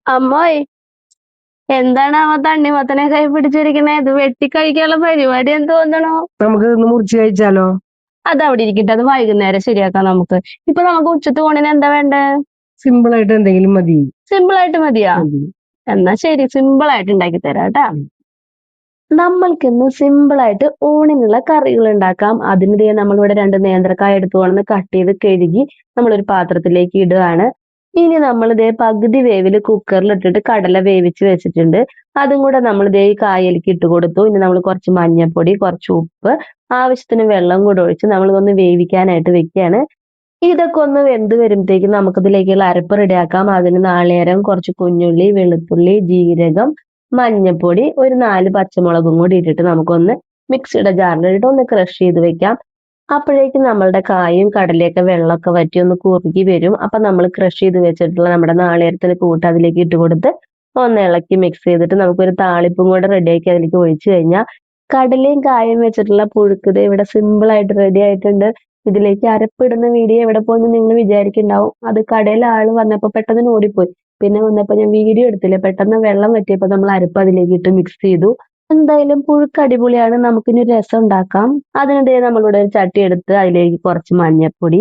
അമ്മോയ്, എന്താണ് ആ തണ്ണിമത്തനെ കൈ പിടിച്ചിരിക്കണേ? ഇത് വെട്ടിക്കഴിക്കാനുള്ള പരിപാടി എന്ന് തോന്നണു. നമുക്ക് ഇന്ന് മുറിച്ച് കഴിച്ചാലോ? അത് അവിടെ ഇരിക്കട്ടെ, അത് വൈകുന്നേരം ശരിയാക്കാം നമുക്ക്. ഇപ്പൊ നമുക്ക് ഉച്ചത്തെ ഊണിന് എന്താ വേണ്ടേ? സിമ്പിൾ ആയിട്ട് എന്തെങ്കിലും മതി. സിമ്പിൾ ആയിട്ട് മതിയാ? എന്നാ ശരി, സിമ്പിൾ ആയിട്ട് ഉണ്ടാക്കി തരാം കേട്ടാ. നമ്മൾക്കിന്ന് സിമ്പിൾ ആയിട്ട് ഊണിനുള്ള കറികൾ ഉണ്ടാക്കാം. അതിനിടെ നമ്മളിവിടെ 2 നേന്ത്രക്കായ എടുത്തു കൊണ്ടുവന്ന് കട്ട് ചെയ്ത് കഴുകി നമ്മളൊരു പാത്രത്തിലേക്ക് ഇടുകയാണ്. ഇനി നമ്മൾ ഇതേ പകുതി വേവില് കുക്കറിൽ ഇട്ടിട്ട് കടല വേവിച്ച് വെച്ചിട്ടുണ്ട്. അതും കൂടെ നമ്മൾ ഇതേ ഈ കായലിലേക്ക് ഇട്ട് കൊടുത്തു. ഇനി നമ്മൾ കുറച്ച് മഞ്ഞൾപ്പൊടി, കുറച്ച് ഉപ്പ്, ആവശ്യത്തിന് വെള്ളം കൂടെ ഒഴിച്ച് നമ്മളിതൊന്ന് വേവിക്കാനായിട്ട് വെക്കുകയാണ്. ഇതൊക്കെ ഒന്ന് വെന്ത് വരുമ്പോഴത്തേക്കും നമുക്കിതിലേക്കുള്ള അരപ്പ് റെഡിയാക്കാം. അതിന് നാളികേരം, കുറച്ച് കുഞ്ഞുള്ളി, വെളുത്തുള്ളി, ജീരകം, മഞ്ഞപ്പൊടി, ഒരു 4 പച്ചമുളകും കൂടി ഇട്ടിട്ട് നമുക്കൊന്ന് മിക്സിയുടെ ജാറിലിട്ട് ഒന്ന് ക്രഷ് ചെയ്ത് വെക്കാം. അപ്പോഴേക്കും നമ്മളുടെ കായും കടലയൊക്കെ വെള്ളമൊക്കെ വറ്റി ഒന്ന് കുറുകി വരും. അപ്പൊ നമ്മൾ ക്രഷ് ചെയ്ത് വെച്ചിട്ടുള്ള നമ്മുടെ നാളികേരത്തിന് കൂട്ട് അതിലേക്ക് ഇട്ട് കൊടുത്ത് ഒന്ന് ഇളക്കി മിക്സ് ചെയ്തിട്ട് നമുക്കൊരു താളിപ്പും കൂടെ റെഡിയാക്കി അതിലേക്ക് ഒഴിച്ചു കഴിഞ്ഞാൽ കടലയും കായും വെച്ചിട്ടുള്ള പുഴുക്ക് ദേ ഇവിടെ സിമ്പിൾ ആയിട്ട് റെഡി ആയിട്ടുണ്ട്. ഇതിലേക്ക് അരപ്പിടുന്ന വീഡിയോ എവിടെ പോയെന്ന് നിങ്ങൾ വിചാരിക്കുന്നുണ്ടാവും. അത് കടയിൽ ആള് വന്നപ്പോ പെട്ടെന്ന് ഓടിപ്പോയി. പിന്നെ വന്നപ്പോ ഞാൻ വീഡിയോ എടുത്തില്ല. പെട്ടെന്ന് വെള്ളം വറ്റിയപ്പോ നമ്മൾ അരപ്പ് അതിലേക്ക് ഇട്ട് മിക്സ് ചെയ്തു. എന്തായാലും പുഴുക്ക് അടിപൊളിയാണ്. നമുക്കിനി രസം ഉണ്ടാക്കാം. അതിനിടെ നമ്മളിവിടെ ഒരു ചട്ടി എടുത്ത് അതിലേക്ക് കുറച്ച് മഞ്ഞൾപ്പൊടി,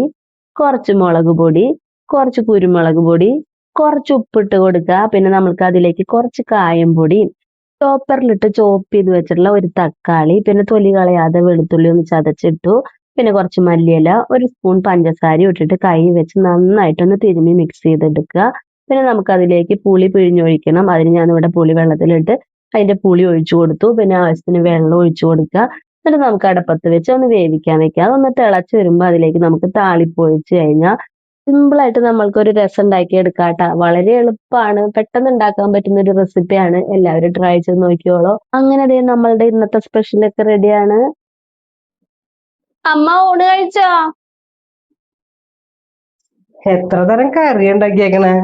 കുറച്ച് മുളക് പൊടി, കുറച്ച് കുരുമുളക് പൊടി, കുറച്ച് ഉപ്പിട്ട് കൊടുക്കുക. പിന്നെ നമുക്ക് അതിലേക്ക് കുറച്ച് കായം പൊടി, ചോപ്പറിലിട്ട് ചോപ്പ് ചെയ്ത് വെച്ചിട്ടുള്ള ഒരു തക്കാളി, പിന്നെ തൊലി കളയാതെ വെളുത്തുള്ളി ഒന്ന് ചതച്ചിട്ടു. പിന്നെ കുറച്ച് മല്ലിയില, ഒരു സ്പൂൺ പഞ്ചസാരയും ഇട്ടിട്ട് കൈ വെച്ച് നന്നായിട്ടൊന്ന് തിരുമ്മി മിക്സ് ചെയ്തെടുക്കുക. പിന്നെ നമുക്ക് അതിലേക്ക് പുളി പിഴിഞ്ഞൊഴിക്കണം. അതിന് ഞാനിവിടെ പുളി വെള്ളത്തിലിട്ട് അതിന്റെ പുളി ഒഴിച്ചു കൊടുത്തു. പിന്നെ ആവശ്യത്തിന് വെള്ളം ഒഴിച്ചു കൊടുക്കുക. എന്നിട്ട് നമുക്ക് അടപ്പത്ത് വെച്ച് ഒന്ന് വേവിക്കാൻ വെക്കാം. അതൊന്ന് തിളച്ച് വരുമ്പോൾ അതിലേക്ക് നമുക്ക് താളിപ്പ് ഒഴിച്ച് കഴിഞ്ഞാൽ സിമ്പിൾ ആയിട്ട് നമ്മൾക്കൊരു രസം ഉണ്ടാക്കി എടുക്കാട്ടോ. വളരെ എളുപ്പമാണ്, പെട്ടെന്ന് ഉണ്ടാക്കാൻ പറ്റുന്ന ഒരു റെസിപ്പിയാണ്. എല്ലാവരും ട്രൈ ചെയ്ത് നോക്കിയോളൂ. അങ്ങനെ ദേ നമ്മളുടെ ഇന്നത്തെ സ്പെഷ്യലൊക്കെ റെഡിയാണ്. അമ്മ ഊണ് കഴിച്ചോ? എത്ര തരം കറി ഉണ്ടാക്കിയേക്കണേ?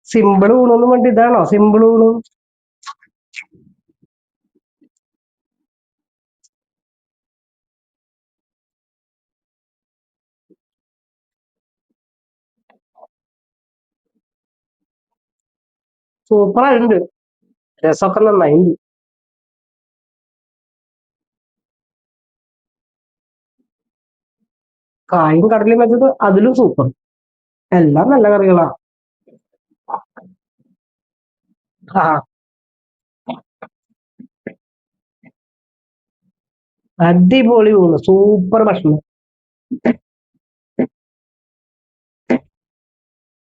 സിമ്പിൾ ഊണൊന്നും വേണ്ടി ഇതാണോ സിമ്പിൾ ഊണ്? സൂപ്പറായിട്ടുണ്ട്. രസമൊക്കെ നന്നായിണ്ട്. കായും കടലയും വെച്ചത് അതിലും സൂപ്പർ. എല്ലാം നല്ല കറികളാ. ആ, അടിപൊളി ഊണ്, സൂപ്പർ ഭക്ഷണം.